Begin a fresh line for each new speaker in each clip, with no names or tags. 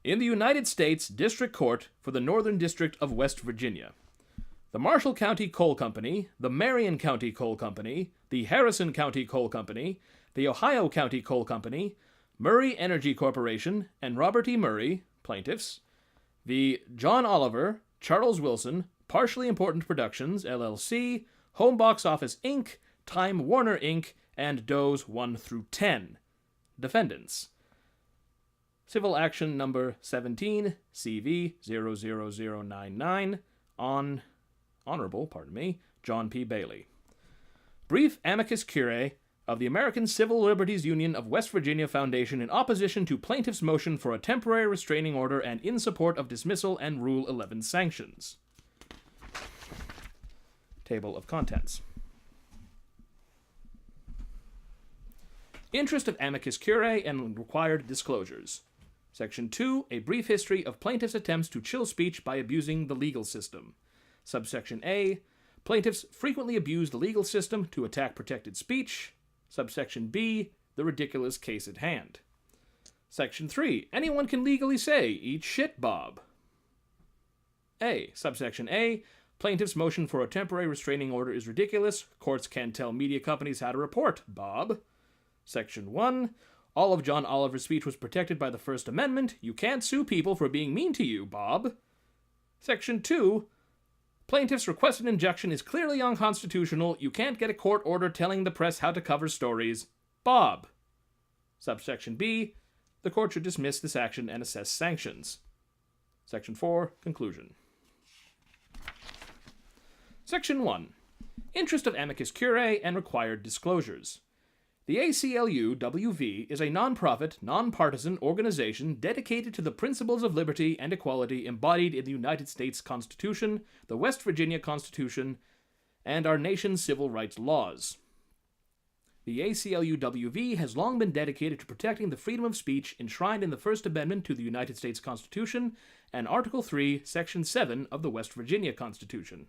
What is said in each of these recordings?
in the United States District Court for the Northern District of West Virginia. The Marshall County Coal Company, the Marion County Coal Company, the Harrison County Coal Company, the Ohio County Coal Company, Murray Energy Corporation, and Robert E. Murray, plaintiffs, the John Oliver, Charles Wilson, Partially Important Productions, LLC, Home Box Office, Inc., Time Warner, Inc., and Does 1 through 10. Defendants. Civil Action Number 17, CV 00099, Honorable John P. Bailey. Brief amicus curiae of the American Civil Liberties Union of West Virginia Foundation in opposition to plaintiff's motion for a temporary restraining order and in support of dismissal and Rule 11 sanctions. Table of contents. Interest of amicus curiae and required disclosures. Section 2, a brief history of plaintiffs' attempts to chill speech by abusing the legal system. Subsection A, plaintiffs frequently abuse the legal system to attack protected speech. Subsection B, the ridiculous case at hand. Section 3, anyone can legally say, eat shit, Bob. A. Subsection A, plaintiff's motion for a temporary restraining order is ridiculous. Courts can't tell media companies how to report, Bob. Section 1, all of John Oliver's speech was protected by the First Amendment. You can't sue people for being mean to you, Bob. Section 2, plaintiff's requested injunction is clearly unconstitutional. You can't get a court order telling the press how to cover stories, Bob. Subsection B, the court should dismiss this action and assess sanctions. Section 4, conclusion. Section 1, interest of amicus curiae and required disclosures. The ACLU-WV is a non-profit, non-partisan organization dedicated to the principles of liberty and equality embodied in the United States Constitution, the West Virginia Constitution, and our nation's civil rights laws. The ACLU-WV has long been dedicated to protecting the freedom of speech enshrined in the First Amendment to the United States Constitution and Article 3, Section 7 of the West Virginia Constitution.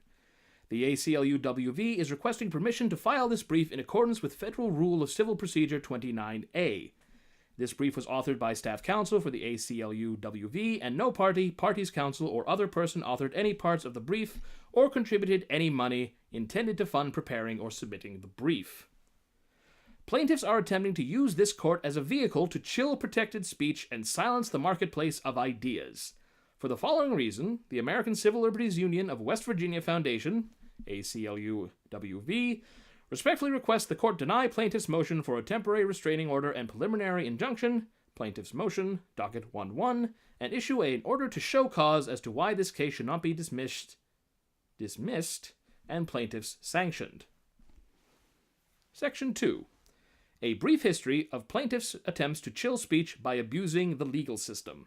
The ACLU-WV is requesting permission to file this brief in accordance with Federal Rule of Civil Procedure 29A. This brief was authored by staff counsel for the ACLU-WV, and no party, parties counsel, or other person authored any parts of the brief or contributed any money intended to fund preparing or submitting the brief. Plaintiffs are attempting to use this court as a vehicle to chill protected speech and silence the marketplace of ideas. For the following reason, the American Civil Liberties Union of West Virginia Foundation, ACLU-WV, respectfully requests the court deny plaintiff's motion for a temporary restraining order and preliminary injunction, plaintiff's motion, docket 1-1, and issue an order to show cause as to why this case should not be dismissed, and plaintiffs sanctioned. Section 2. A brief history of plaintiffs' attempts to chill speech by abusing the legal system.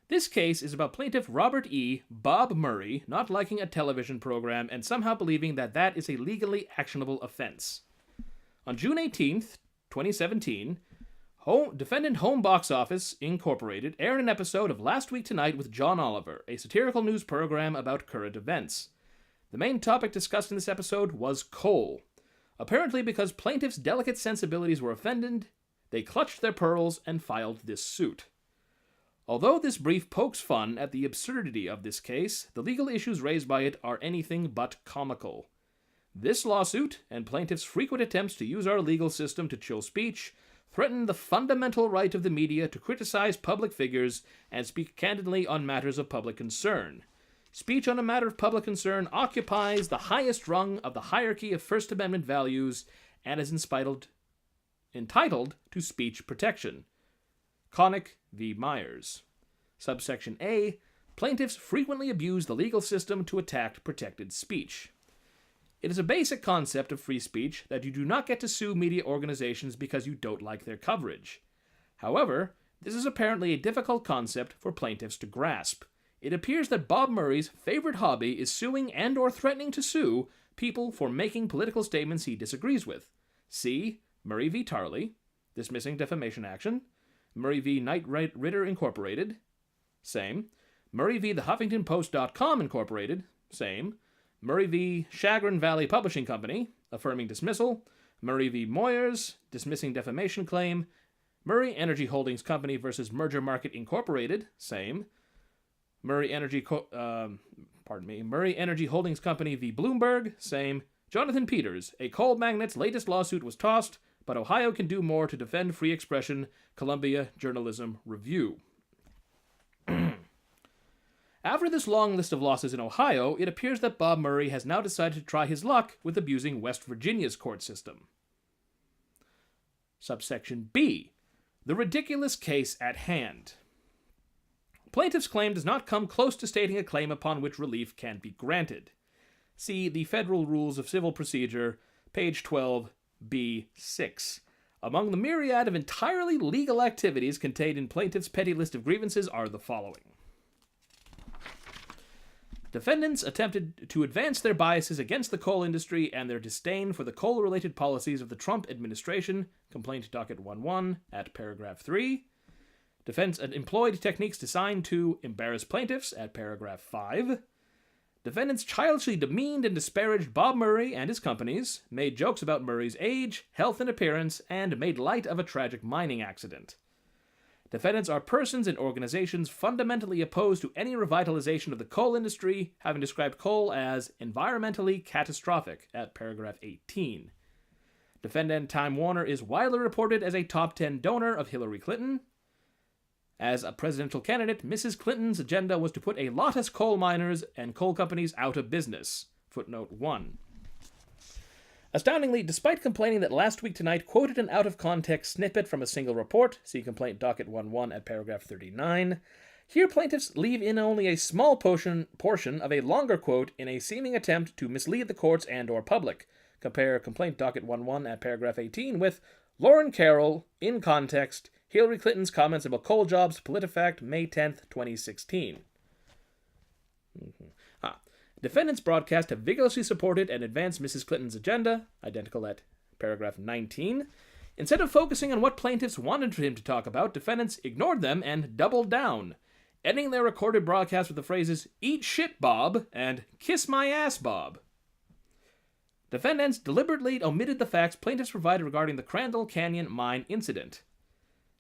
This case is about plaintiff Robert E. Bob Murray not liking a television program and somehow believing that that is a legally actionable offense. On June 18, 2017, defendant Home Box Office, Incorporated, aired an episode of Last Week Tonight with John Oliver, a satirical news program about current events. The main topic discussed in this episode was coal. Apparently because plaintiffs' delicate sensibilities were offended, they clutched their pearls and filed this suit. Although this brief pokes fun at the absurdity of this case, the legal issues raised by it are anything but comical. This lawsuit, and plaintiffs' frequent attempts to use our legal system to chill speech, threaten the fundamental right of the media to criticize public figures and speak candidly on matters of public concern. Speech on a matter of public concern occupies the highest rung of the hierarchy of First Amendment values and is entitled to speech protection. Connick v. Myers. Subsection A, plaintiffs frequently abuse the legal system to attack protected speech. It is a basic concept of free speech that you do not get to sue media organizations because you don't like their coverage. However, this is apparently a difficult concept for plaintiffs to grasp. It appears that Bob Murray's favorite hobby is suing and or threatening to sue people for making political statements he disagrees with. See Murray v. Tarley, dismissing defamation action. Murray v. Knight Ridder Incorporated, same. Murray v. TheHuffingtonPost.com Incorporated, same. Murray v. Chagrin Valley Publishing Company, affirming dismissal. Murray v. Moyers, dismissing defamation claim. Murray Energy Holdings Company versus Merger Market Incorporated, same. Murray Energy Holdings Company v. Bloomberg, same. Jonathan Peters, a coal magnate's latest lawsuit was tossed, but Ohio can do more to defend free expression, Columbia Journalism Review. After this long list of losses in Ohio, it appears that Bob Murray has now decided to try his luck with abusing West Virginia's court system. Subsection B. The ridiculous case at hand. Plaintiff's claim does not come close to stating a claim upon which relief can be granted. See the Federal Rules of Civil Procedure, page 12, B6. Among the myriad of entirely legal activities contained in plaintiff's petty list of grievances are the following. Defendants attempted to advance their biases against the coal industry and their disdain for the coal-related policies of the Trump administration, complaint docket 11 at paragraph 3. Defense employed techniques designed to embarrass plaintiffs at paragraph 5. Defendants childishly demeaned and disparaged Bob Murray and his companies, made jokes about Murray's age, health, and appearance, and made light of a tragic mining accident. Defendants are persons and organizations fundamentally opposed to any revitalization of the coal industry, having described coal as environmentally catastrophic at paragraph 18. Defendant Time Warner is widely reported as a top 10 donor of Hillary Clinton. As a presidential candidate, Mrs. Clinton's agenda was to put a lot of coal miners and coal companies out of business. Footnote 1. Astoundingly, despite complaining that Last Week Tonight quoted an out-of-context snippet from a single report, see complaint docket 11 at paragraph 39, here plaintiffs leave in only a small portion of a longer quote in a seeming attempt to mislead the courts and or public. Compare complaint docket 11 at paragraph 18 with Lauren Carroll, in context, Hillary Clinton's comments about coal jobs, PolitiFact, May 10th, 2016. Defendants' broadcast have vigorously supported and advanced Mrs. Clinton's agenda, identical at paragraph 19. Instead of focusing on what plaintiffs wanted him to talk about, defendants ignored them and doubled down, ending their recorded broadcast with the phrases, "Eat shit, Bob," and "Kiss my ass, Bob." Defendants deliberately omitted the facts plaintiffs provided regarding the Crandall Canyon mine incident.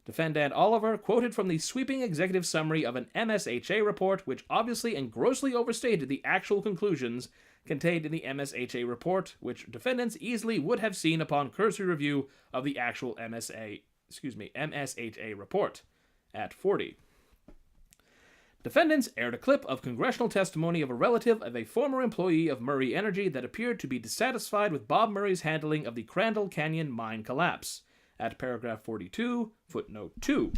Defendant Oliver quoted from the sweeping executive summary of an MSHA report, which obviously and grossly overstated the actual conclusions contained in the MSHA report, which defendants easily would have seen upon cursory review of the actual MSHA report at 40. Defendants aired a clip of congressional testimony of a relative of a former employee of Murray Energy that appeared to be dissatisfied with Bob Murray's handling of the Crandall Canyon mine collapse. At paragraph 42, footnote 2.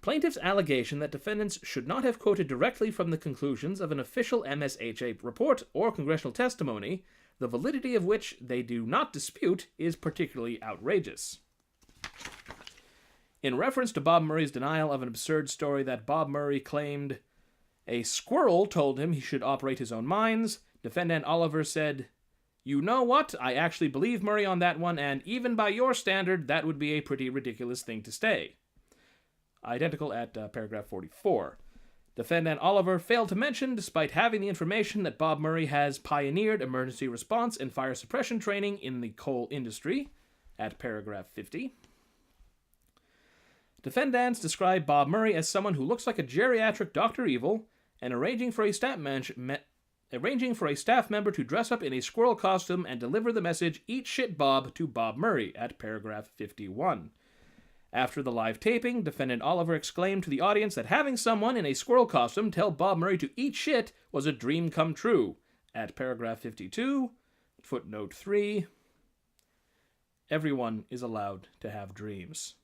Plaintiff's allegation that defendants should not have quoted directly from the conclusions of an official MSHA report or congressional testimony, the validity of which they do not dispute, is particularly outrageous. In reference to Bob Murray's denial of an absurd story that Bob Murray claimed a squirrel told him he should operate his own mines, defendant Oliver said, "You know what? I actually believe Murray on that one, and even by your standard, that would be a pretty ridiculous thing to say." Identical at paragraph 44. Defendant Oliver failed to mention, despite having the information, that Bob Murray has pioneered emergency response and fire suppression training in the coal industry, at paragraph 50. Defendants describe Bob Murray as someone who looks like a geriatric Dr. Evil, and arranging for a staff member to dress up in a squirrel costume and deliver the message, "Eat shit, Bob," to Bob Murray, at paragraph 51. After the live taping, defendant Oliver exclaimed to the audience that having someone in a squirrel costume tell Bob Murray to eat shit was a dream come true, at paragraph 52, footnote 3. Everyone is allowed to have dreams.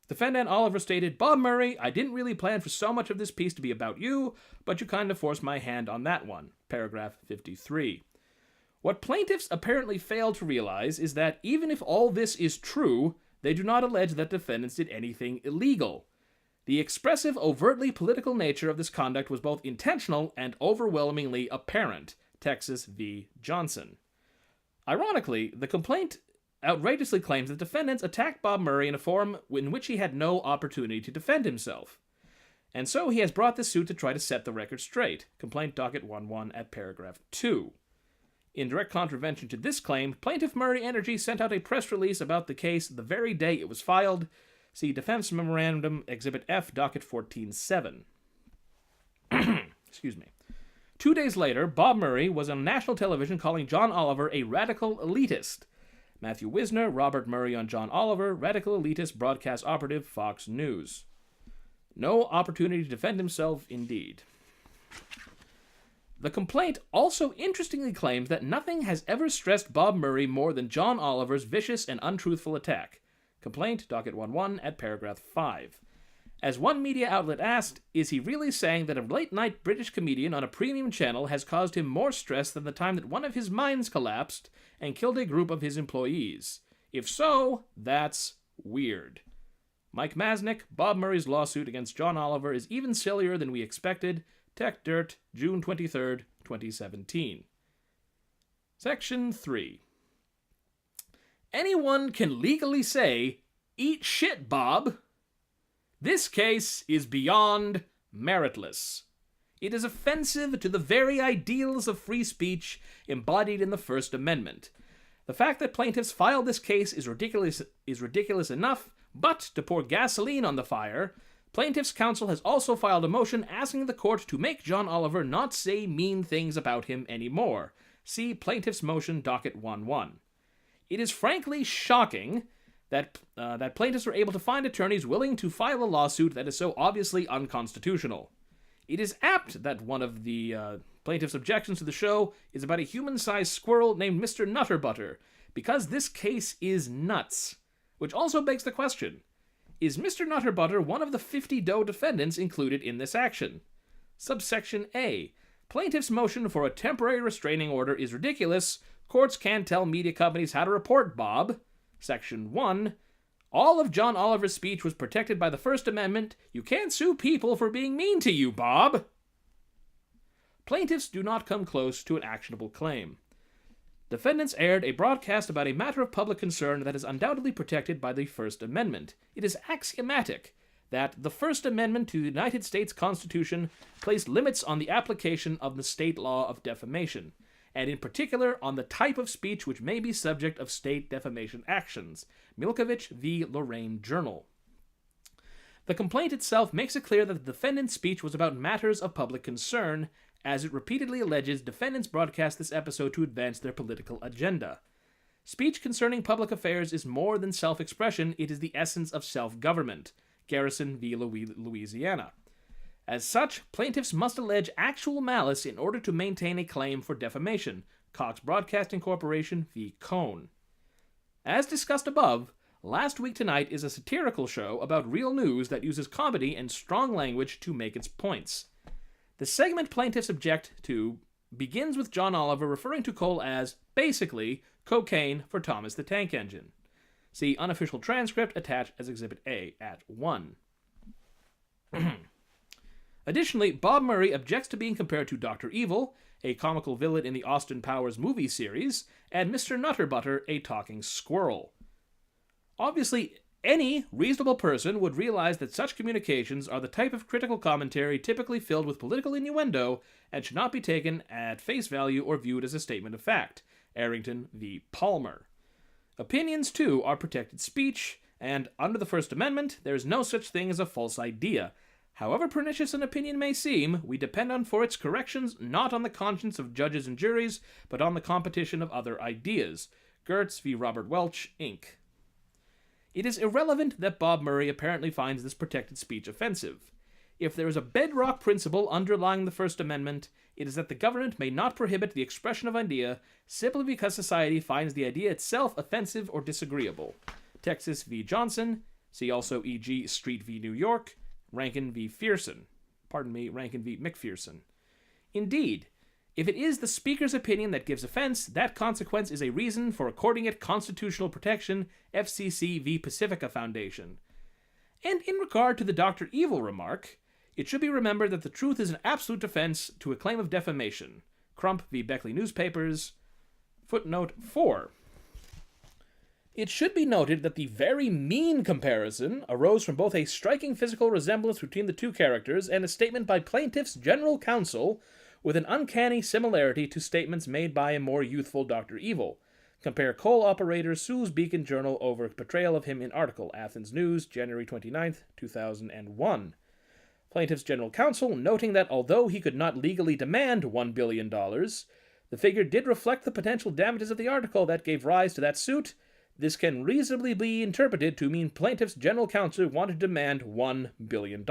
Defendant Oliver stated, "Bob Murray, I didn't really plan for so much of this piece to be about you, but you kind of forced my hand on that one." Paragraph 53. What plaintiffs apparently fail to realize is that even if all this is true, they do not allege that defendants did anything illegal. The expressive, overtly political nature of this conduct was both intentional and overwhelmingly apparent. Texas v. Johnson. Ironically, the complaint outrageously claims that defendants attacked Bob Murray in a forum in which he had no opportunity to defend himself. And so he has brought this suit to try to set the record straight. Complaint docket 11 at paragraph 2. In direct contravention to this claim, Plaintiff Murray Energy sent out a press release about the case the very day it was filed. See Defense Memorandum, Exhibit F, Docket 14-7. Excuse me. 2 days later, Bob Murray was on national television calling John Oliver a radical elitist. Matthew Wisner, Robert Murray on John Oliver, radical elitist broadcast operative, Fox News. No opportunity to defend himself, indeed. The complaint also interestingly claims that nothing has ever stressed Bob Murray more than John Oliver's vicious and untruthful attack. Complaint, Docket 11, at paragraph 5. As one media outlet asked, is he really saying that a late-night British comedian on a premium channel has caused him more stress than the time that one of his mines collapsed and killed a group of his employees? If so, that's weird. Mike Masnick, Bob Murray's lawsuit against John Oliver is even sillier than we expected. Tech Dirt, June 23, 2017. Section 3. Anyone can legally say, "Eat shit, Bob." This case is beyond meritless. It is offensive to the very ideals of free speech embodied in the First Amendment. The fact that plaintiffs filed this case is ridiculous enough, but to pour gasoline on the fire, Plaintiffs' Counsel has also filed a motion asking the court to make John Oliver not say mean things about him anymore. See Plaintiff's Motion, Docket 11. It is frankly shocking that plaintiffs were able to find attorneys willing to file a lawsuit that is so obviously unconstitutional. It is apt that one of the plaintiffs' objections to the show is about a human-sized squirrel named Mr. Nutterbutter, because this case is nuts. Which also begs the question, is Mr. Nutterbutter one of the 50 Doe defendants included in this action? Subsection A. Plaintiff's motion for a temporary restraining order is ridiculous. Courts can't tell media companies how to report Bob. Section 1. All of John Oliver's speech was protected by the First Amendment. You can't sue people for being mean to you, Bob. Plaintiffs do not come close to an actionable claim. Defendants aired a broadcast about a matter of public concern that is undoubtedly protected by the First Amendment. It is axiomatic that the First Amendment to the United States Constitution placed limits on the application of the state law of defamation, and in particular on the type of speech which may be subject of state defamation actions. Milkovich v. Lorraine Journal. The complaint itself makes it clear that the defendant's speech was about matters of public concern, as it repeatedly alleges defendants broadcast this episode to advance their political agenda. Speech concerning public affairs is more than self-expression, it is the essence of self-government. Garrison v. Louisiana. As such, plaintiffs must allege actual malice in order to maintain a claim for defamation. Cox Broadcasting Corporation v. Cohn. As discussed above, Last Week Tonight is a satirical show about real news that uses comedy and strong language to make its points. The segment plaintiffs object to begins with John Oliver referring to coal as, basically, cocaine for Thomas the Tank Engine. See unofficial transcript attached as Exhibit A at 1. Additionally, Bob Murray objects to being compared to Dr. Evil, a comical villain in the Austin Powers movie series, and Mr. Nutterbutter, a talking squirrel. Obviously, any reasonable person would realize that such communications are the type of critical commentary typically filled with political innuendo and should not be taken at face value or viewed as a statement of fact. Arrington v. Palmer. Opinions, too, are protected speech, and under the First Amendment, there is no such thing as a false idea. However pernicious an opinion may seem, we depend on for its corrections not on the conscience of judges and juries, but on the competition of other ideas. Gertz v. Robert Welch, Inc. It is irrelevant that Bob Murray apparently finds this protected speech offensive. If there is a bedrock principle underlying the First Amendment, it is that the government may not prohibit the expression of idea simply because society finds the idea itself offensive or disagreeable. Texas v. Johnson, see also e.g. Street v. New York, Rankin v. Rankin v. McPherson. Indeed, if it is the speaker's opinion that gives offense, that consequence is a reason for according it constitutional protection, FCC v. Pacifica Foundation. And in regard to the Dr. Evil remark, it should be remembered that the truth is an absolute defense to a claim of defamation. Crump v. Beckley Newspapers. Footnote 4. It should be noted that the very mean comparison arose from both a striking physical resemblance between the two characters and a statement by plaintiff's general counsel, with an uncanny similarity to statements made by a more youthful Dr. Evil. Compare coal operator Sue's Beacon Journal over portrayal of him in article, Athens News, January 29, 2001. Plaintiff's general counsel noting that although he could not legally demand $1 billion, the figure did reflect the potential damages of the article that gave rise to that suit. This can reasonably be interpreted to mean plaintiff's general counsel wanted to demand $1 billion.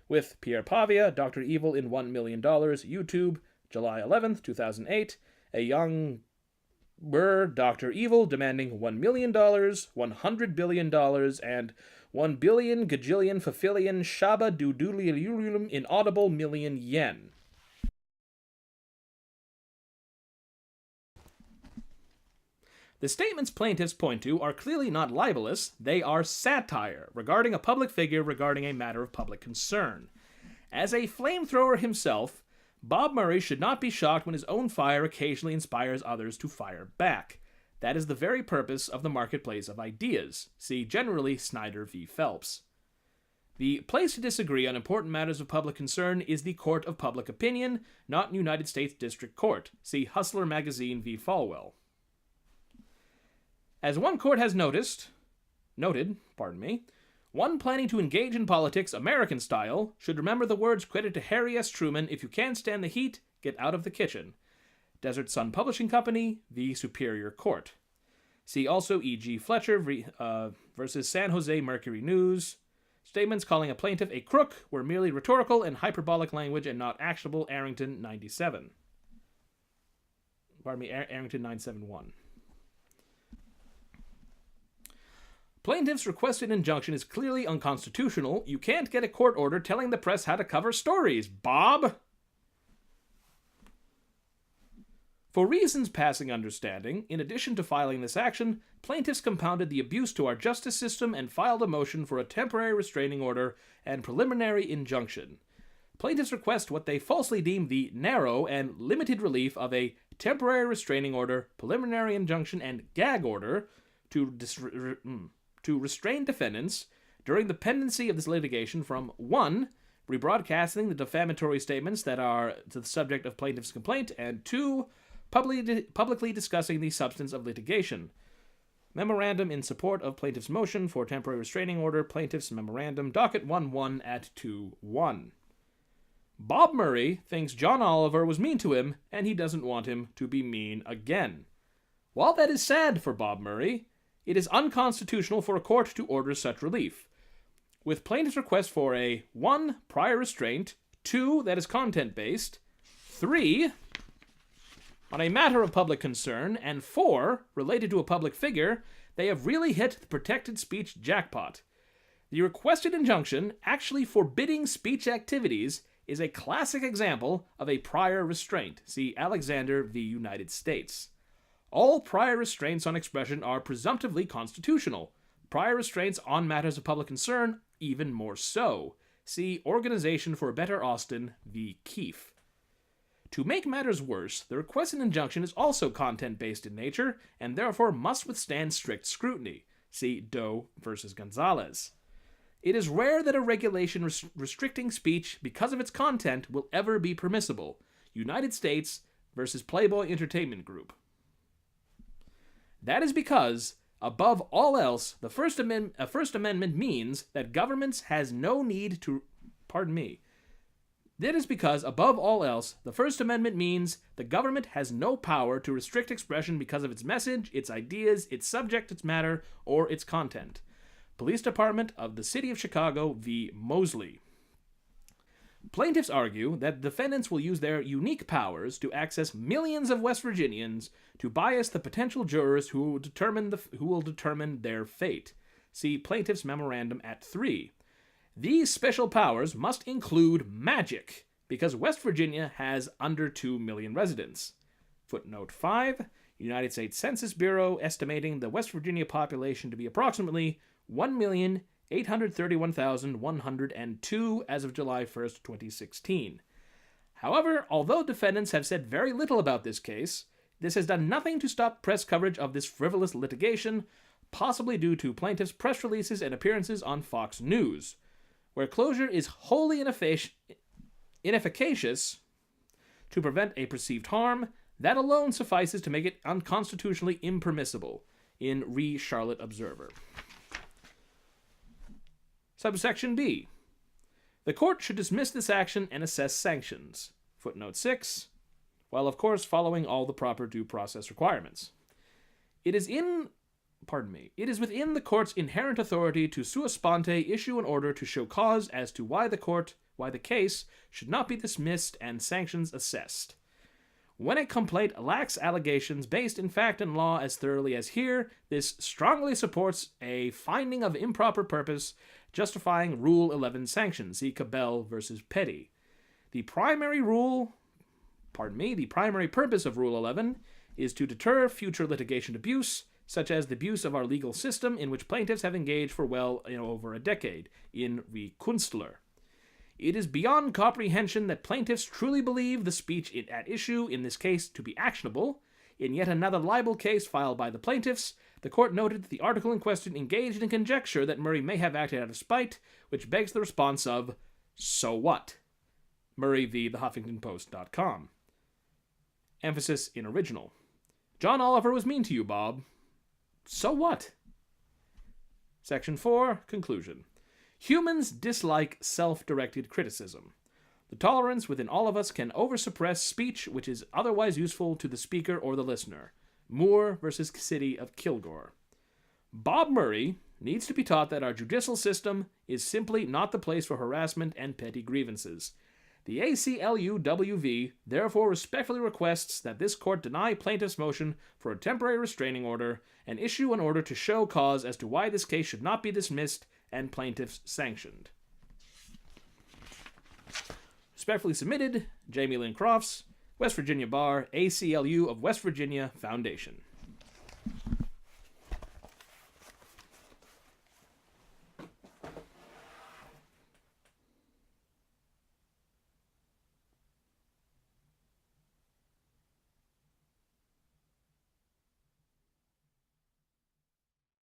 With Pierre Pavia, Dr. Evil in $1 million, YouTube, July 11, 2008, a young Dr. Evil demanding $1 million, $100 billion, and 1 billion gajillion fafillion shaba doodulilulum inaudible million yen. The statements plaintiffs point to are clearly not libelous, they are satire regarding a public figure regarding a matter of public concern. As a flamethrower himself, Bob Murray should not be shocked when his own fire occasionally inspires others to fire back. That is the very purpose of the marketplace of ideas. See generally Snyder v. Phelps. The place to disagree on important matters of public concern is the court of public opinion, not United States District Court. See Hustler Magazine v. Falwell. As one court has noted, one planning to engage in politics American style should remember the words credited to Harry S. Truman, "If you can't stand the heat, get out of the kitchen." Desert Sun Publishing Company v. Superior Court. See also E.G. Fletcher versus San Jose Mercury News. Statements calling a plaintiff a crook were merely rhetorical and hyperbolic language and not actionable. Arrington 97. Arrington 971. Plaintiff's requested injunction is clearly unconstitutional. You can't get a court order telling the press how to cover stories, Bob! For reasons passing understanding, in addition to filing this action, plaintiffs compounded the abuse to our justice system and filed a motion for a temporary restraining order and preliminary injunction. Plaintiffs request what they falsely deem the narrow and limited relief of a temporary restraining order, preliminary injunction, and gag order to restrain defendants during the pendency of this litigation from 1. Rebroadcasting the defamatory statements that are to the subject of plaintiff's complaint, and 2. Publicly discussing the substance of litigation. Memorandum in support of plaintiff's motion for temporary restraining order, plaintiff's memorandum, docket 11 at 2-1. Bob Murray thinks John Oliver was mean to him, and he doesn't want him to be mean again. While that is sad for Bob Murray, it is unconstitutional for a court to order such relief. With plaintiff's request for a 1. Prior restraint, 2. That is content-based, 3. On a matter of public concern, and 4. Related to a public figure, they have really hit the protected speech jackpot. The requested injunction, actually forbidding speech activities, is a classic example of a prior restraint. See Alexander v. United States. All prior restraints on expression are presumptively constitutional. Prior restraints on matters of public concern, even more so. See Organization for a Better Austin v. Keefe. To make matters worse, the requested injunction is also content-based in nature, and therefore must withstand strict scrutiny. See Doe v. Gonzalez. It is rare that a regulation restricting speech because of its content will ever be permissible. United States v. Playboy Entertainment Group. That is because, above all else, the First Amendment means that governments has no need to... That is because, above all else, the First Amendment means the government has no power to restrict expression because of its message, its ideas, its subject matter, or its content. Police Department of the City of Chicago v. Mosley. Plaintiffs argue that defendants will use their unique powers to access millions of West Virginians to bias the potential jurors who will determine their fate. See Plaintiff's Memorandum at 3. These special powers must include magic, because West Virginia has under 2 million residents. Footnote 5, United States Census Bureau estimating the West Virginia population to be approximately 1,831,102 as of July 1st, 2016. However, although defendants have said very little about this case, this has done nothing to stop press coverage of this frivolous litigation, possibly due to plaintiffs' press releases and appearances on Fox News. Where closure is wholly inefficacious, to prevent a perceived harm, that alone suffices to make it unconstitutionally impermissible, in Re Charlotte Observer. Subsection B. The court should dismiss this action and assess sanctions. Footnote 6. While of course following all the proper due process requirements. It is within the court's inherent authority to sua sponte issue an order to show cause as to why the case should not be dismissed and sanctions assessed. When a complaint lacks allegations based in fact and law as thoroughly as here, this strongly supports a finding of improper purpose justifying Rule 11 sanctions. See Cabell versus Petty. The primary purpose of Rule 11 is to deter future litigation abuse, such as the abuse of our legal system in which plaintiffs have engaged for well over a decade, in Re Kunstler. It is beyond comprehension that plaintiffs truly believe the speech at issue in this case to be actionable. In yet another libel case filed by the plaintiffs, the court noted that the article in question engaged in conjecture that Murray may have acted out of spite, which begs the response of, so what? Murray v. thehuffingtonpost.com. Emphasis in original. John Oliver was mean to you, Bob. So what? Section 4, conclusion. Humans dislike self-directed criticism. The tolerance within all of us can oversuppress speech which is otherwise useful to the speaker or the listener. Moore versus City of Kilgore. Bob Murray needs to be taught that our judicial system is simply not the place for harassment and petty grievances. The ACLU-WV therefore respectfully requests that this court deny plaintiff's motion for a temporary restraining order and issue an order to show cause as to why this case should not be dismissed and plaintiffs sanctioned. Respectfully submitted, Jamie Lynn Crofts, West Virginia Bar, ACLU of West Virginia Foundation.